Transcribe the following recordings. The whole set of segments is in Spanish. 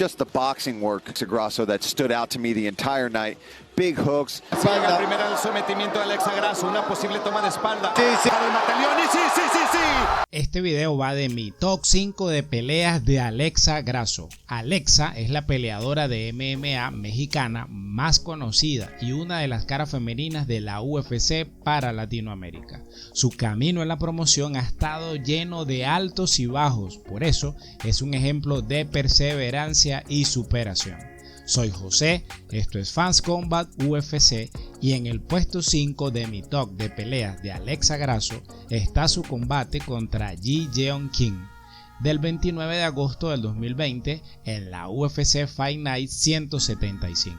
Just the boxing work, Grasso, that stood out to me the entire night. Big hooks. Llega primero el sometimiento de Alexa Grasso, una posible toma de espalda. Para el Mataleón, y sí. Este video va de mi top 5 de peleas de Alexa Grasso. Alexa es la peleadora de MMA mexicana más conocida y una de las caras femeninas de la UFC para Latinoamérica. Su camino en la promoción ha estado lleno de altos y bajos, por eso es un ejemplo de perseverancia y superación. Soy José, esto es Fans Combat UFC y en el puesto 5 de mi top de peleas de Alexa Grasso está su combate contra Ji Yeon Kim del 29 de agosto del 2020 en la UFC Fight Night 175.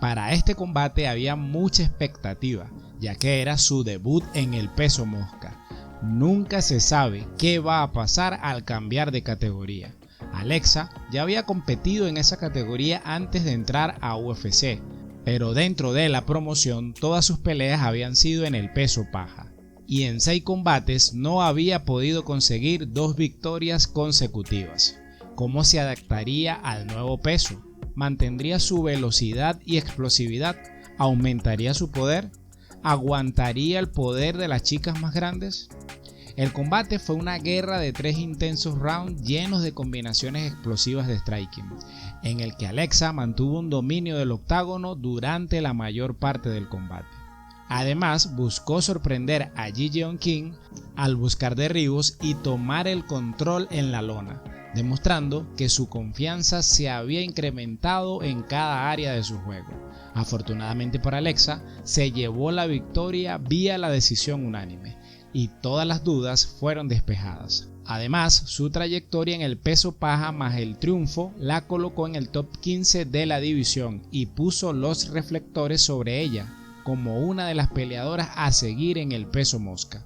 Para este combate había mucha expectativa, ya que era su debut en el peso mosca. Nunca se sabe qué va a pasar al cambiar de categoría. Alexa ya había competido en esa categoría antes de entrar a UFC, pero dentro de la promoción todas sus peleas habían sido en el peso paja, y en 6 combates no había podido conseguir 2 victorias consecutivas. ¿Cómo se adaptaría al nuevo peso? ¿Mantendría su velocidad y explosividad? ¿Aumentaría su poder? ¿Aguantaría el poder de las chicas más grandes? El combate fue una guerra de 3 intensos rounds llenos de combinaciones explosivas de striking, en el que Alexa mantuvo un dominio del octágono durante la mayor parte del combate. Además, buscó sorprender a Ji Yeon Kim al buscar derribos y tomar el control en la lona, demostrando que su confianza se había incrementado en cada área de su juego. Afortunadamente para Alexa, se llevó la victoria vía la decisión unánime, y todas las dudas fueron despejadas. Además, su trayectoria en el peso paja más el triunfo la colocó en el top 15 de la división y puso los reflectores sobre ella como una de las peleadoras a seguir en el peso mosca.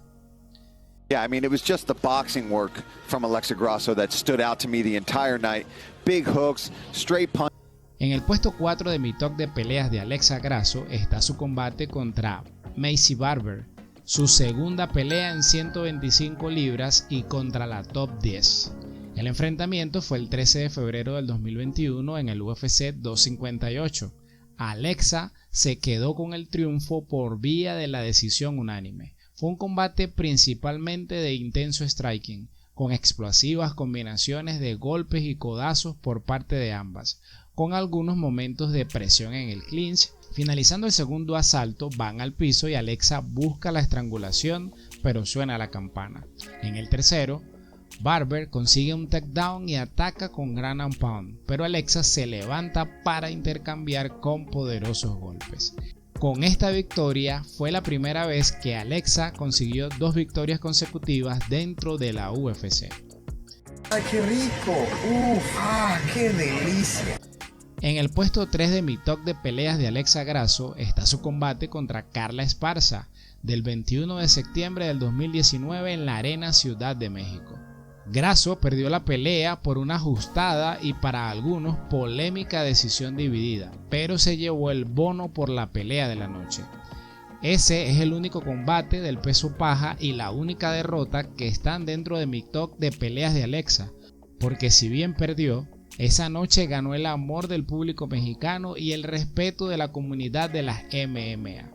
Yeah, I mean, it was just the boxing work from Alexa Grasso that stood out to me the entire night. Big hooks, straight punch. En el puesto 4 de mi top de peleas de Alexa Grasso está su combate contra Maycee Barber, su segunda pelea en 125 libras y contra la top 10. El enfrentamiento fue el 13 de febrero del 2021 en el UFC 258. Alexa se quedó con el triunfo por vía de la decisión unánime. Fue un combate principalmente de intenso striking, con explosivas combinaciones de golpes y codazos por parte de ambas, con algunos momentos de presión en el clinch. Finalizando el segundo asalto, van al piso y Alexa busca la estrangulación, pero suena la campana. En el tercero, Barber consigue un takedown y ataca con ground and pound, pero Alexa se levanta para intercambiar con poderosos golpes. Con esta victoria fue la primera vez que Alexa consiguió 2 victorias consecutivas dentro de la UFC. ¡Ay, qué rico! ¡Qué delicia! En el puesto 3 de mi top de peleas de Alexa Grasso está su combate contra Carla Esparza del 21 de septiembre del 2019 en la Arena Ciudad de México. Grasso perdió la pelea por una ajustada y para algunos polémica decisión dividida, pero se llevó el bono por la pelea de la noche. Ese es el único combate del peso paja y la única derrota que están dentro de mi top de peleas de Alexa, porque si bien perdió, esa noche ganó el amor del público mexicano y el respeto de la comunidad de las MMA.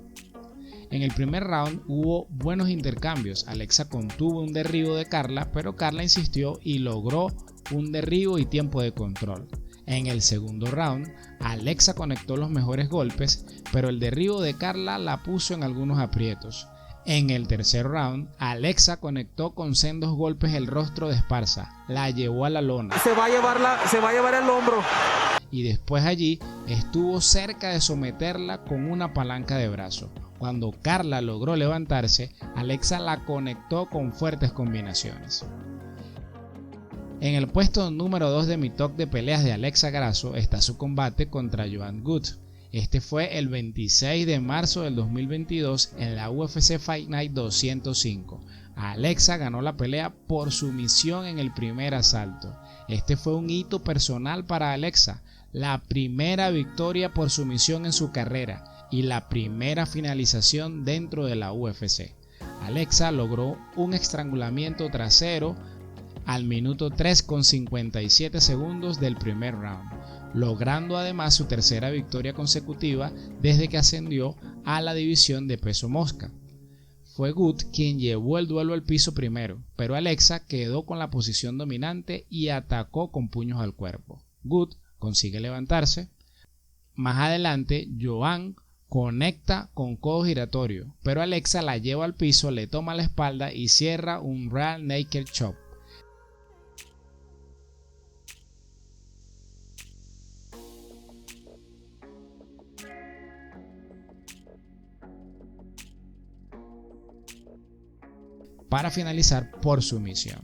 En el primer round hubo buenos intercambios. Alexa contuvo un derribo de Carla, pero Carla insistió y logró un derribo y tiempo de control. En el segundo round, Alexa conectó los mejores golpes, pero el derribo de Carla la puso en algunos aprietos. En el tercer round, Alexa conectó con sendos golpes el rostro de Esparza, la llevó a la lona. Se va a llevar el hombro. Y después allí estuvo cerca de someterla con una palanca de brazo. Cuando Carla logró levantarse, Alexa la conectó con fuertes combinaciones. En el puesto número 2 de mi top de peleas de Alexa Grasso está su combate contra Joanne Good. Este fue el 26 de marzo del 2022 en la UFC Fight Night 205. Alexa ganó la pelea por sumisión en el primer asalto. Este fue un hito personal para Alexa, la primera victoria por sumisión en su carrera y la primera finalización dentro de la UFC. Alexa logró un estrangulamiento trasero al minuto 3,57 segundos del primer round, logrando además su tercera victoria consecutiva desde que ascendió a la división de peso mosca. Fue Good quien llevó el duelo al piso primero, pero Alexa quedó con la posición dominante y atacó con puños al cuerpo. Good consigue levantarse. Más adelante, Joanne conecta con codo giratorio, pero Alexa la lleva al piso, le toma la espalda y cierra un rear naked chop. Para finalizar por sumisión.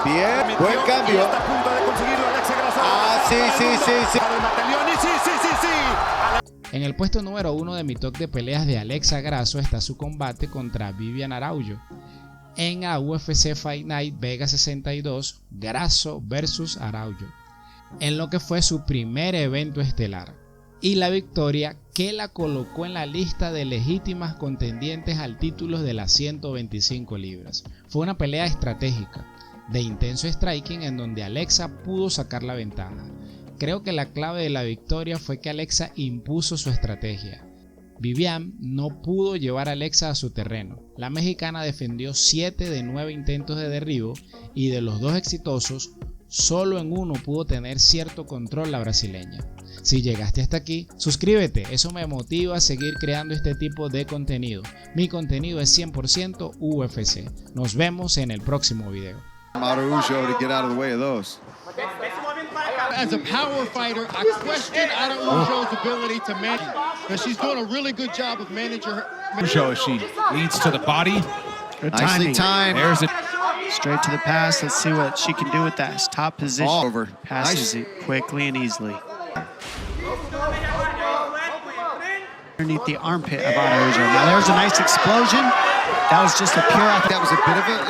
Bien, buen cambio. Está a punto de conseguirlo Alexa Grasso. Ah, sí. Para el batallón y sí. En el puesto número 1 de mi top de peleas de Alexa Grasso está su combate contra Vivian Araújo en la UFC Fight Night Vega 62, Grasso vs Araújo, en lo que fue su primer evento estelar, y la victoria que la colocó en la lista de legítimas contendientes al título de las 125 libras. Fue una pelea estratégica, de intenso striking en donde Alexa pudo sacar la ventaja. Creo que la clave de la victoria fue que Alexa impuso su estrategia. Vivian no pudo llevar a Alexa a su terreno. La mexicana defendió 7 de 9 intentos de derribo y de los 2 exitosos, solo en uno pudo tener cierto control la brasileña. Si llegaste hasta aquí, suscríbete, eso me motiva a seguir creando este tipo de contenido. Mi contenido es 100% UFC. Nos vemos en el próximo video. Araújo to get out of the way of those. As a power fighter, I question Araújo's ability to manage, but she's doing a really good job of managing her. Araújo, she leads to the body. Good Nicely timing. timed. There's it. Straight to the pass. Let's see what she can do with that top position. All over. Passes Nice. it quickly and easily. Underneath the armpit of Araújo. Now there's a nice explosion. That was just a pure. That was a bit of a